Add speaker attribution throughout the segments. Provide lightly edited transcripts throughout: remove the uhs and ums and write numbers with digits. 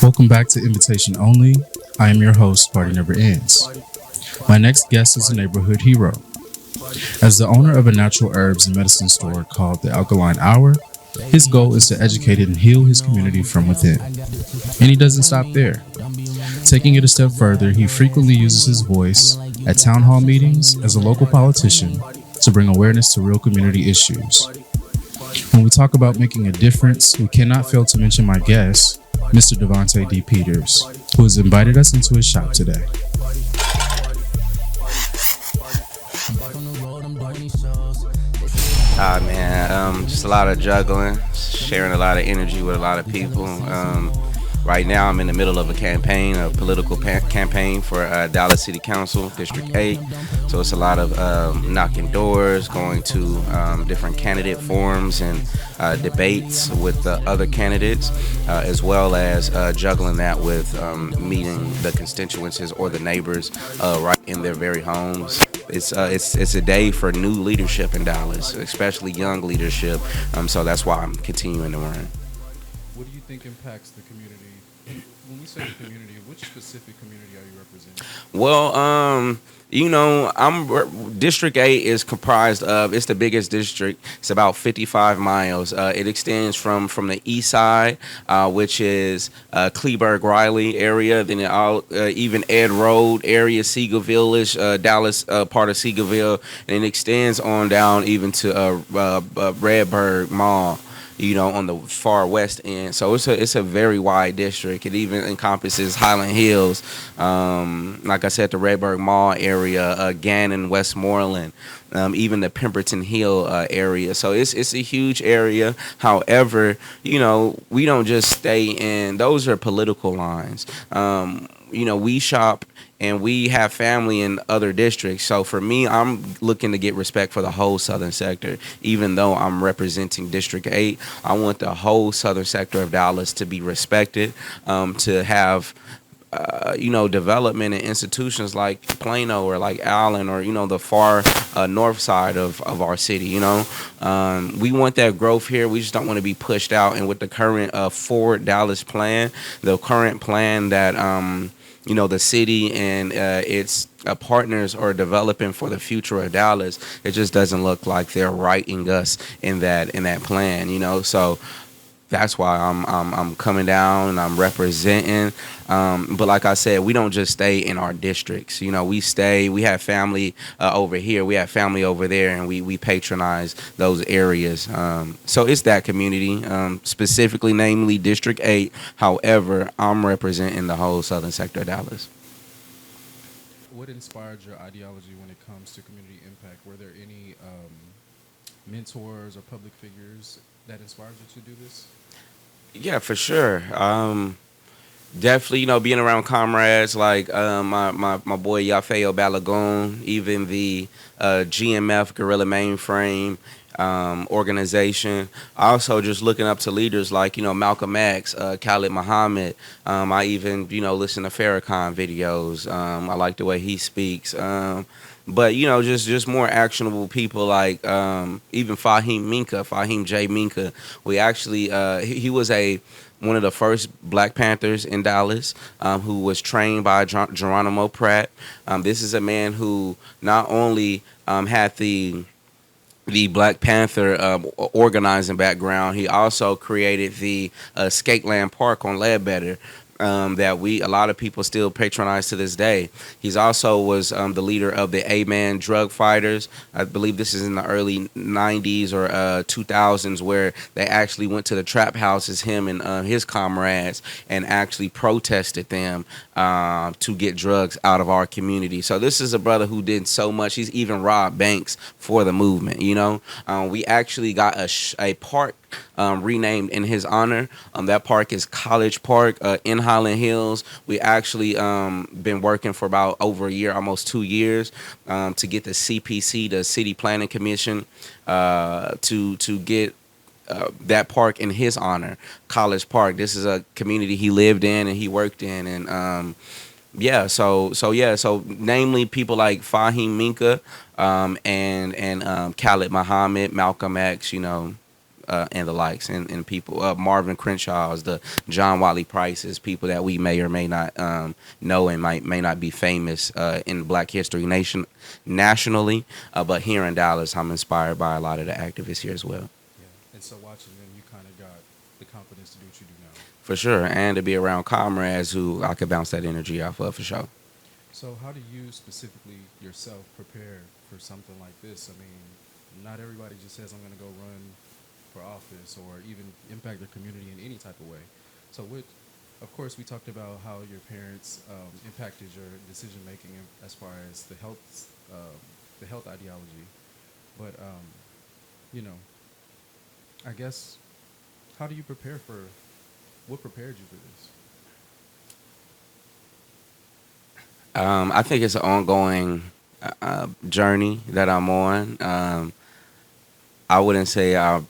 Speaker 1: Welcome back to Invitation Only. I am your host, Party Never Ends. My next guest is a neighborhood hero. As the owner of a natural herbs and medicine store called the Alkaline Hour, his goal is to educate and heal his community from within. And he doesn't stop there. Taking it a step further, he frequently uses his voice at town hall meetings as a local politician to bring awareness to real community issues. When we talk about making a difference, we cannot fail to mention my guest, Mr. Davante D. Peters, who has invited us into his shop today.
Speaker 2: Just a lot of juggling, sharing a lot of energy with a lot of people. Right now, I'm in the middle of a campaign, a political campaign for Dallas City Council, District 8. So it's a lot of knocking doors, going to different candidate forums and debates with other candidates, as well as juggling that with meeting the constituencies or the neighbors right in their very homes. It's a day for new leadership in Dallas, especially young leadership. So that's why I'm continuing to run.
Speaker 1: What do you think impacts the community? When we say the community, which specific community are you representing?
Speaker 2: Well, District 8 is comprised of, it's the biggest district. It's about 55 miles. It extends from the east side, which is Kleberg-Riley area, then even Ed Road area, Seagull Village, Dallas part of Seagullville, and it extends on down even to Redbird Mall, on the far west end. So it's a very wide district. It even encompasses Highland Hills, like I said, the Redbird Mall area, Gannon, Westmoreland, even the Pemberton Hill area. So it's a huge area. However, we don't just stay in, those are political lines. We shop and we have family in other districts. So for me, I'm looking to get respect for the whole southern sector. Even though I'm representing District 8, I want the whole southern sector of Dallas to be respected, to have development in institutions like Plano or like Allen or, the far north side of our city. We want that growth here. We just don't want to be pushed out. And with the current Forward Dallas plan, the current plan that the city and its partners are developing for the future of Dallas, it just doesn't look like they're writing us in that plan. So that's why I'm coming down and I'm representing. But like I said, we don't just stay in our districts. We have family over here, we have family over there, and we patronize those areas. So it's that community, specifically, namely District 8. However, I'm representing the whole southern sector of Dallas.
Speaker 1: What inspired your ideology when it comes to community impact? Were there any mentors or public figures that inspired you to do this?
Speaker 2: Yeah, for sure. Definitely, being around comrades like my boy Yafeo Balagoon, even the GMF Guerrilla Mainframe organization. Also, just looking up to leaders like Malcolm X, Khalid Muhammad. I even listen to Farrakhan videos. I like the way he speaks. But just more actionable people like even Fahim J. Minka. We actually he was one of the first Black Panthers in Dallas, who was trained by Geronimo Pratt. This is a man who not only had the Black Panther organizing background, he also created the Skateland Park on Ledbetter. That a lot of people still patronize to this day. He's also was the leader of the A-Man drug fighters. I believe this is in the early 90s or 2000s, where they actually went to the trap houses, him and his comrades, and actually protested them to get drugs out of our community. So this is a brother who did so much. He's even robbed banks for the movement. We actually got a park renamed in his honor. That park is College Park in Highland Hills. We actually been working for about over a year, almost 2 years, to get the CPC, the City Planning Commission, to get that park in his honor, College Park. This is a community he lived in and he worked in, and so namely people like Fahim Minka, and Khalid Muhammad, Malcolm X, and the likes, and people, Marvin Crenshaw's, the John Wiley Price's, people that we may or may not know and may not be famous in Black History Nation nationally, but here in Dallas, I'm inspired by a lot of the activists here as well.
Speaker 1: Yeah. And so watching them, you kind of got the confidence to do what you do now.
Speaker 2: For sure, and to be around comrades who I could bounce that energy off of, for sure.
Speaker 1: So how do you specifically yourself prepare for something like this? I mean, not everybody just says I'm going to go run for office or even impact their community in any type of way. So what, of course, we talked about how your parents impacted your decision making as far as the health ideology. But you know, I guess how do you prepare for what prepared you for this?
Speaker 2: I think it's an ongoing journey that I'm on. I wouldn't say I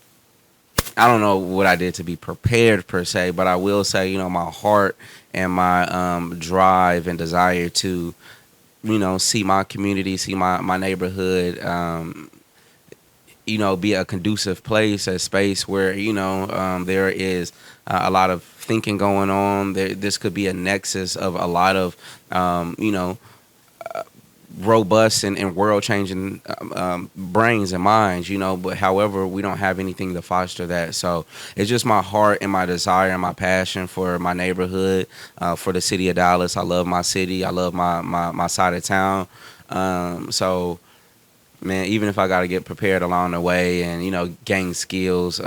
Speaker 2: don't know what I did to be prepared per se, but I will say, my heart and my drive and desire to, see my community, see my neighborhood, be a conducive place, a space where, there is a lot of thinking going on. This could be a nexus of a lot of, robust and world changing brains and minds, but however, we don't have anything to foster that. So it's just my heart and my desire and my passion for my neighborhood, for the city of Dallas. I love my city. I love my side of town. So man, even if I got to get prepared along the way and, gain skills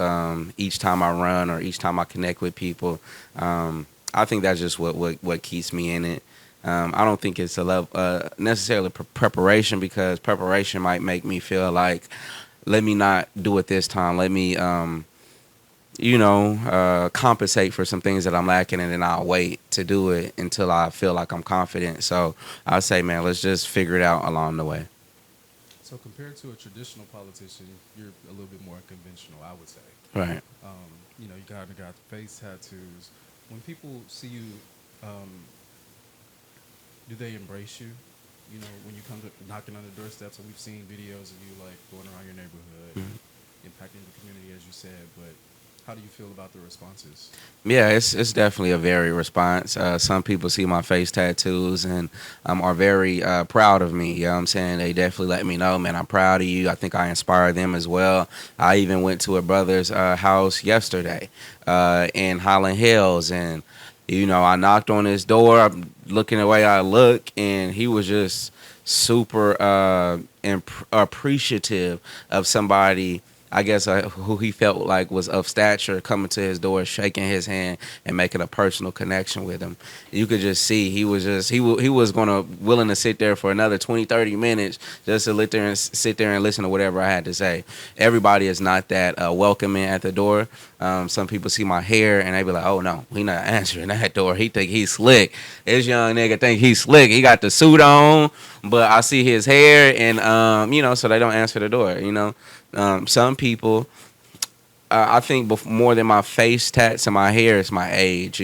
Speaker 2: each time I run or each time I connect with people, I think that's just what keeps me in it. I don't think it's a level, necessarily preparation, because preparation might make me feel like, let me not do it this time. Let me, compensate for some things that I'm lacking, and then I'll wait to do it until I feel like I'm confident. So I say, man, let's just figure it out along the way.
Speaker 1: So compared to a traditional politician, you're a little bit more conventional, I would say.
Speaker 2: Right.
Speaker 1: You got face tattoos. When people see you, um, do they embrace you? When you come to knocking on the doorsteps, and we've seen videos of you like going around your neighborhood, impacting the community, as you said. But how do you feel about the responses?
Speaker 2: Yeah, it's definitely a varied response. Some people see my face tattoos and are very proud of me. You know what I'm saying? They definitely let me know, man, I'm proud of you. I think I inspire them as well. I even went to a brother's house yesterday in Highland Hills, and I knocked on his door. I'm looking the way I look, and he was just super appreciative of somebody, I guess, who he felt like was of stature, coming to his door, shaking his hand, and making a personal connection with him. You could just see he was just he was gonna willing to sit there for another 20, 30 minutes just to sit there and listen to whatever I had to say. Everybody is not that welcoming at the door. Some people see my hair and they be like, "Oh no, he not answering that door. He think he's slick. This young nigga think he's slick. He got the suit on, but I see his hair, and so they don't answer the door. Some people, I think more than my face tats and my hair, is my age.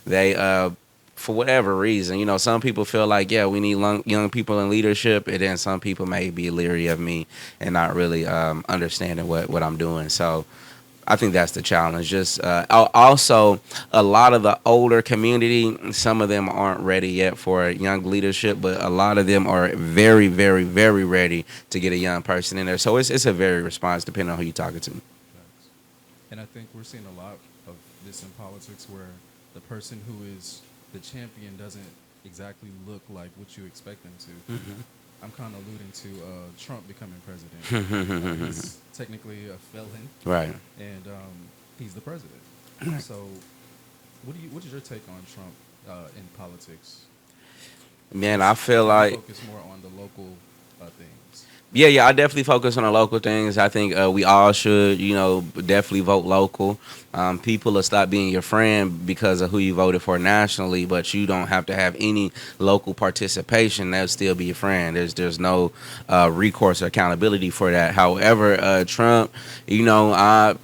Speaker 2: They for whatever reason, some people feel like, yeah, we need young people in leadership, and then some people may be leery of me and not really understanding what I'm doing. So I think that's the challenge. Just also, a lot of the older community, some of them aren't ready yet for young leadership, but a lot of them are very, very, very ready to get a young person in there. So it's a very response depending on who you're talking to.
Speaker 1: Facts. And I think we're seeing a lot of this in politics, where the person who is the champion doesn't exactly look like what you expect them to. I'm kind of alluding to Trump becoming president. He's technically a felon,
Speaker 2: Right.
Speaker 1: and he's the president. So, what is your take on Trump in politics?
Speaker 2: Man, I feel like,
Speaker 1: focus more on the local things.
Speaker 2: yeah, I definitely focus on the local things. I think we all should, definitely vote local. People will stop being your friend because of who you voted for nationally, but you don't have to have any local participation. They'll still be your friend. There's no recourse or accountability for that. However, Trump, I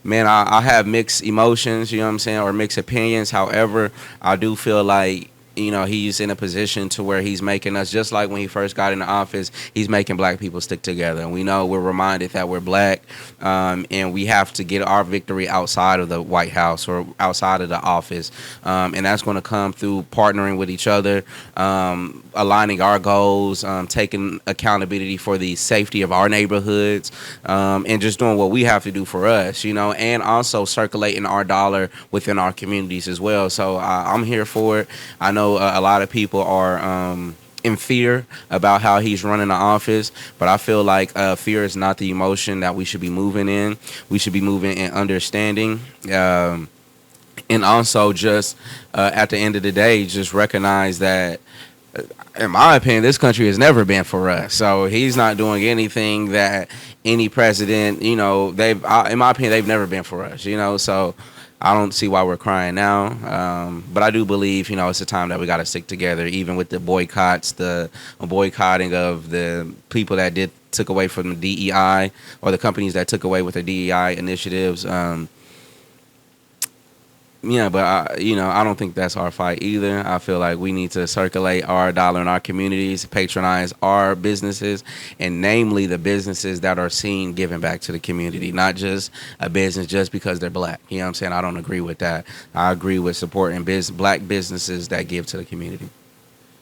Speaker 2: have mixed emotions, or mixed opinions. However, I do feel like he's in a position to where he's making us, just like when he first got into office, he's making black people stick together. And we know, we're reminded that we're black, and we have to get our victory outside of the White House or outside of the office. And that's going to come through partnering with each other, aligning our goals, taking accountability for the safety of our neighborhoods, and just doing what we have to do for us, and also circulating our dollar within our communities as well. So I'm here for it. I know a lot of people are in fear about how he's running the office, but I feel like fear is not the emotion that we should be moving in. We should be moving in understanding. And also just at the end of the day, just recognize that, in my opinion, this country has never been for us. So he's not doing anything that any president, in my opinion, they've never been for us, So I don't see why we're crying now. But I do believe, it's a time that we got to stick together, even with the boycotts, the boycotting of the people that took away from the DEI, or the companies that took away with the DEI initiatives. Yeah, but I don't think that's our fight either. I feel like we need to circulate our dollar in our communities, patronize our businesses, and namely the businesses that are seen giving back to the community, not just a business just because they're black. You know what I'm saying? I don't agree with that. I agree with supporting black businesses that give to the community.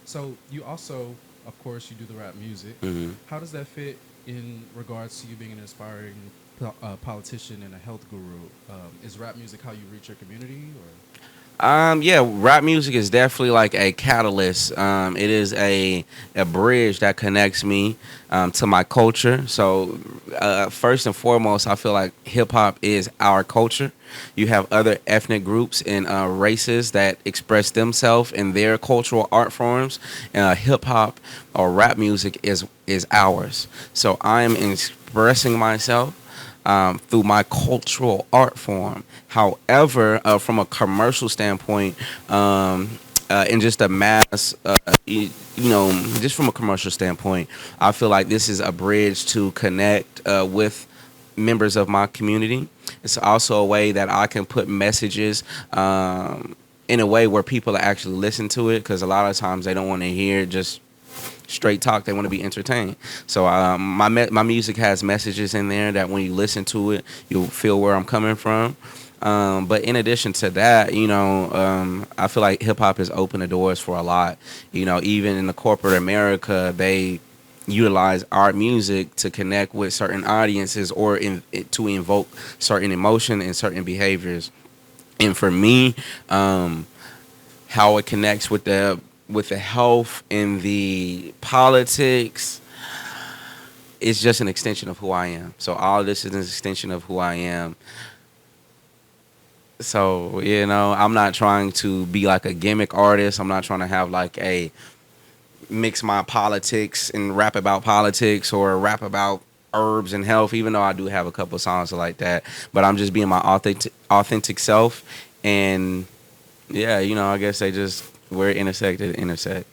Speaker 1: So you also, of course, you do the rap music.
Speaker 2: Hmm.
Speaker 1: How does that fit in regards to you being an aspiring politician and a health guru? Is rap music how you reach your community, or?
Speaker 2: Yeah, rap music is definitely like a catalyst. It is a bridge that connects me to my culture. So first and foremost, I feel like hip hop is our culture. You have other ethnic groups and races that express themselves in their cultural art forms. Hip hop or rap music is ours. So I am expressing myself through my cultural art form. However, from a commercial standpoint, and just a mass, just from a commercial standpoint, I feel like this is a bridge to connect with members of my community. It's also a way that I can put messages in a way where people actually listen to it, because a lot of times they don't want to hear just straight talk. They want to be entertained. So my music has messages in there that when you listen to it, you'll feel where I'm coming from. But in addition to that, I feel like hip hop has opened the doors for a lot. Even in the corporate America, they utilize our music to connect with certain audiences, or to invoke certain emotion and certain behaviors. And for me, how it connects with the health and the politics, it's just an extension of who I am. So all this is an extension of who I am. So, I'm not trying to be like a gimmick artist. I'm not trying to have like a mix my politics and rap about politics, or rap about herbs and health, even though I do have a couple songs like that. But I'm just being my authentic self. And yeah, I guess where it intersect.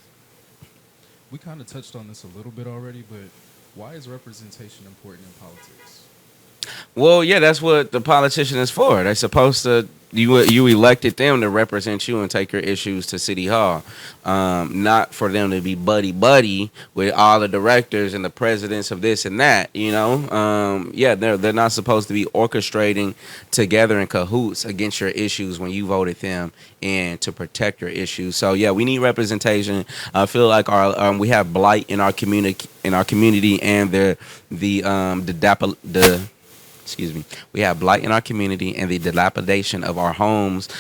Speaker 1: We kind of touched on this a little bit already, but why is representation important in politics?
Speaker 2: Well, yeah, that's what the politician is for. They're supposed to. You elected them to represent you and take your issues to City Hall, not for them to be buddy with all the directors and the presidents of this and that. Yeah, they're not supposed to be orchestrating together in cahoots against your issues when you voted them and to protect your issues. So yeah, we need representation. I feel like we have blight in our community, and we have blight in our community, and the dilapidation of our homes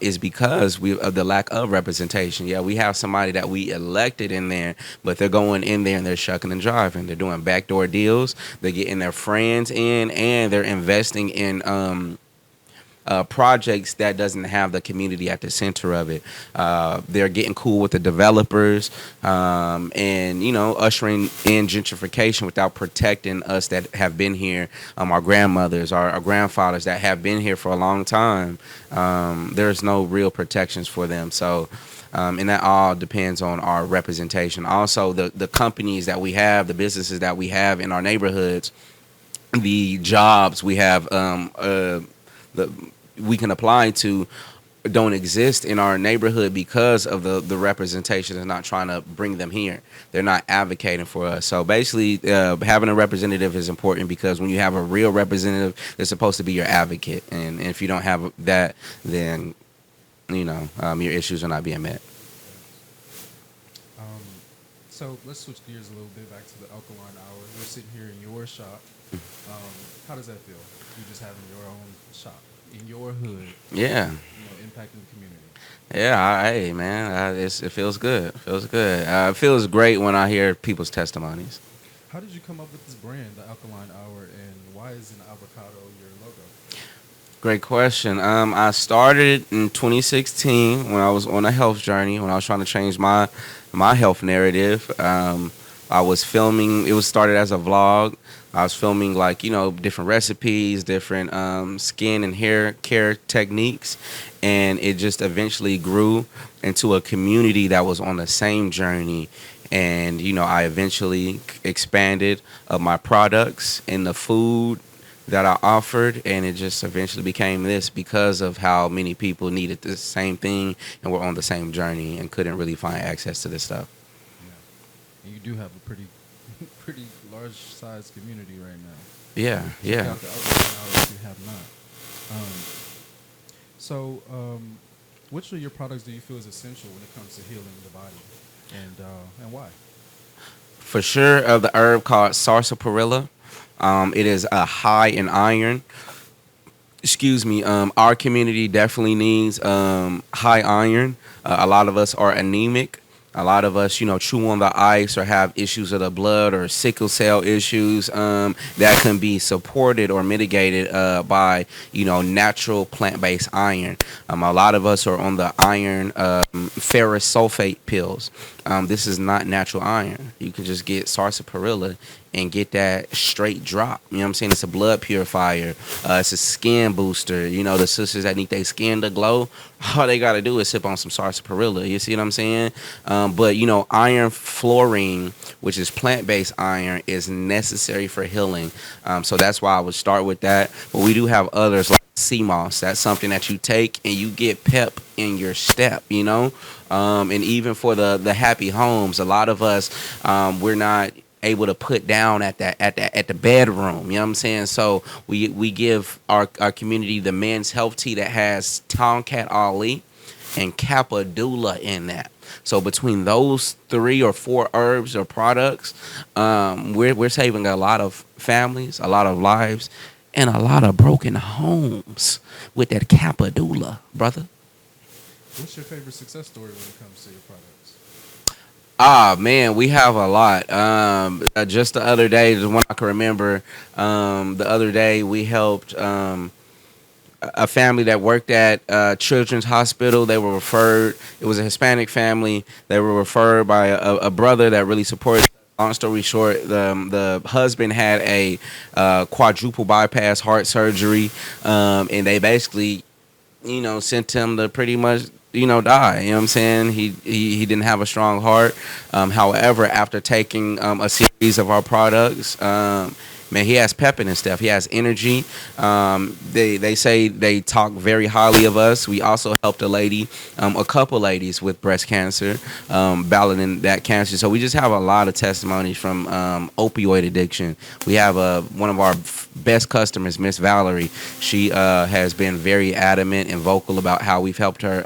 Speaker 2: is because of the lack of representation. Yeah, we have somebody that we elected in there, but they're going in there and they're shucking and driving. They're doing backdoor deals. They're getting their friends in, and they're investing in projects that doesn't have the community at the center of it. They're getting cool with the developers, and ushering in gentrification without protecting us that have been here, our grandmothers, our grandfathers that have been here for a long time. There's no real protections for them. So and that all depends on our representation. Also, the companies that we have, the businesses that we have in our neighborhoods, the jobs we have, we can apply to, don't exist in our neighborhood because of the representation is not trying to bring them here. They're not advocating for us. So basically, having a representative is important because when you have a real representative, they're supposed to be your advocate, and if you don't have that, then your issues are not being met.
Speaker 1: Um, so let's switch gears a little bit back to the Alkaline Hour. We're sitting here in your shop. How does that feel? You just having your own shop in your hood,
Speaker 2: Yeah.
Speaker 1: impacting the community.
Speaker 2: Yeah, hey man, it feels good. It feels good. It feels great when I hear people's testimonies.
Speaker 1: How did you come up with this brand, the Alkaline Hour, and why is an avocado your logo?
Speaker 2: Great question. I started in 2016 when I was on a health journey, when I was trying to change my health narrative. I was filming. It was started as a vlog. I was filming like different recipes, different skin and hair care techniques, and it just eventually grew into a community that was on the same journey. And I eventually expanded my products and the food that I offered, and it just eventually became this because of how many people needed the same thing and were on the same journey and couldn't really find access to this stuff.
Speaker 1: Yeah, and you do have a pretty, pretty large sized community right now.
Speaker 2: Yeah,
Speaker 1: Check
Speaker 2: yeah.
Speaker 1: out the Alkaline Hour if you have not. Which of your products do you feel is essential when it comes to healing the body, and why?
Speaker 2: For sure, the herb called sarsaparilla. It is high in iron. Excuse me. Our community definitely needs high iron. A lot of us are anemic. A lot of us, chew on the ice or have issues of the blood or sickle cell issues that can be supported or mitigated by, natural plant-based iron. A lot of us are on the iron ferrous sulfate pills. This is not natural iron. You can just get sarsaparilla and get that straight drop. You know what I'm saying? It's a blood purifier. It's a skin booster. The sisters that need their skin to glow, all they got to do is sip on some sarsaparilla. You see what I'm saying? But iron fluorine, which is plant-based iron, is necessary for healing. So that's why I would start with that. But we do have others like sea moss. That's something that you take and you get pep in your step, and even for the happy homes, a lot of us, we're not able to put down at the bedroom. You know what I'm saying? So we give our community the men's health tea that has Tomcat Ali and Capadula in that. So between those 3 or 4 herbs or products, we're saving a lot of families, a lot of lives, and a lot of broken homes with that Capadula, brother.
Speaker 1: What's your favorite success story when it comes to your products?
Speaker 2: Ah man, we have a lot. Just the other day, the one I can remember. The other day we helped a family that worked at Children's Hospital. They were referred. It was a Hispanic family. They were referred by a brother that really supported. Long story short, the husband had a quadruple bypass heart surgery, and they basically, sent him to pretty much, die. You know what I'm saying? He didn't have a strong heart. However, after taking a series of our products, man, he has pep in his stuff. He has energy. They say they talk very highly of us. We also helped a couple ladies with breast cancer, battling that cancer. So we just have a lot of testimonies from opioid addiction. We have one of our best customers, Miss Valerie. She has been very adamant and vocal about how we've helped her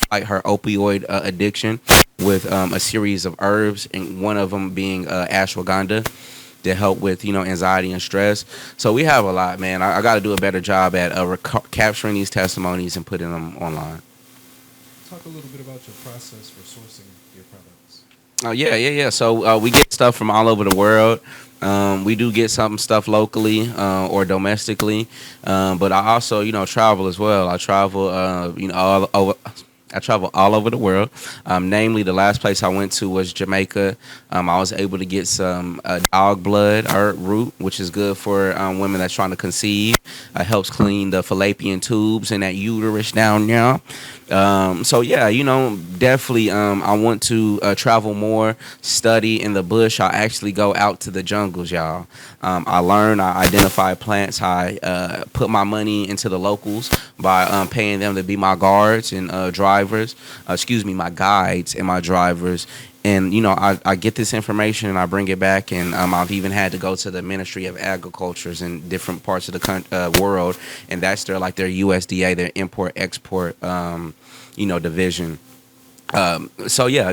Speaker 2: fight her opioid addiction with a series of herbs, and one of them being ashwagandha, to help with anxiety and stress. So we have a lot, man. I got to do a better job at capturing these testimonies and putting them online.
Speaker 1: Talk a little bit about your process for sourcing your products.
Speaker 2: Oh yeah. So we get stuff from all over the world. We do get some stuff locally or domestically, but I also travel as well. I travel all over. I travel all over the world. Namely, the last place I went to was Jamaica. I was able to get some dog blood herb root, which is good for women that's trying to conceive. Helps clean the fallopian tubes and that uterus down there. So yeah, definitely. I want to travel more, study in the bush. I actually go out to the jungles, y'all. I learn, I identify plants. I put my money into the locals by paying them to be my guards and drivers. Excuse me, my guides and my drivers. And I get this information and I bring it back, and I've even had to go to the Ministry of Agricultures in different parts of the world, and that's their USDA, their import export division. So yeah,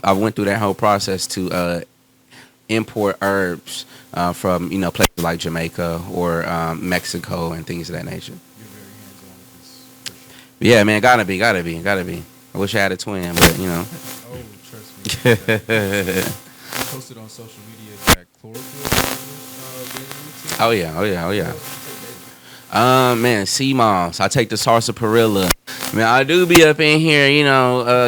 Speaker 2: I went through that whole process to import herbs from places like Jamaica or Mexico and things of that nature.
Speaker 1: You're very hands on with this for sure.
Speaker 2: Yeah, man, gotta be. I wish I had a twin, but
Speaker 1: Oh, trust me. You posted on social media that chlorophyll daily routine.
Speaker 2: Oh yeah, oh yeah, oh
Speaker 1: What
Speaker 2: yeah.
Speaker 1: else do you take daily?
Speaker 2: Man, sea moss. I take the sarsaparilla. Man, I do be up in here,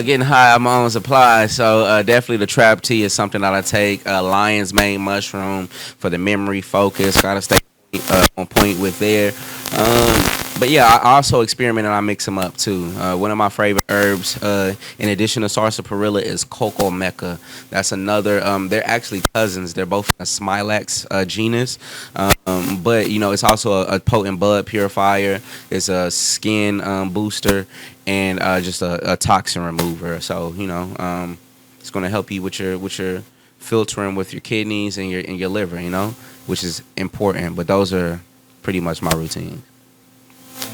Speaker 2: getting high on my own supply. So definitely the trap tea is something that I take. Lion's mane mushroom for the memory focus. Gotta stay on point with there. But yeah, I also experiment and I mix them up too. One of my favorite herbs, in addition to sarsaparilla, is cocoa mecca. That's another. They're actually cousins. They're both in a Smilax genus. But it's also a potent blood purifier. It's a skin booster and just a toxin remover. So it's going to help you with your filtering with your kidneys and your liver. Which is important. But those are pretty much my routine.
Speaker 1: Now,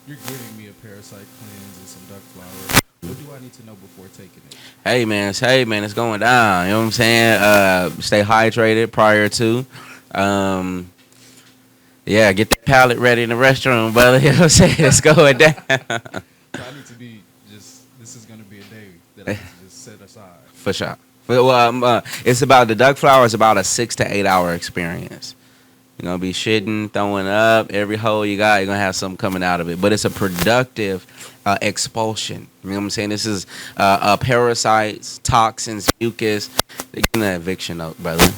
Speaker 1: you're giving me a parasite cleanse and some duck flower. What do I need to know before taking it?
Speaker 2: Hey man, it's going down. You know what I'm saying? Stay hydrated prior to. Yeah, get that palate ready in the restroom, brother. You know what I'm saying? It's going down.
Speaker 1: So I need to be just. This is going to be a day that I need to just set aside.
Speaker 2: For sure. Well, it's about the duck flower is about a 6 to 8 hour experience. You're gonna be shitting, throwing up every hole you got. You're gonna have something coming out of it, but it's a productive expulsion. You know what I'm saying? This is parasites, toxins, mucus. They're getting an eviction note, brother.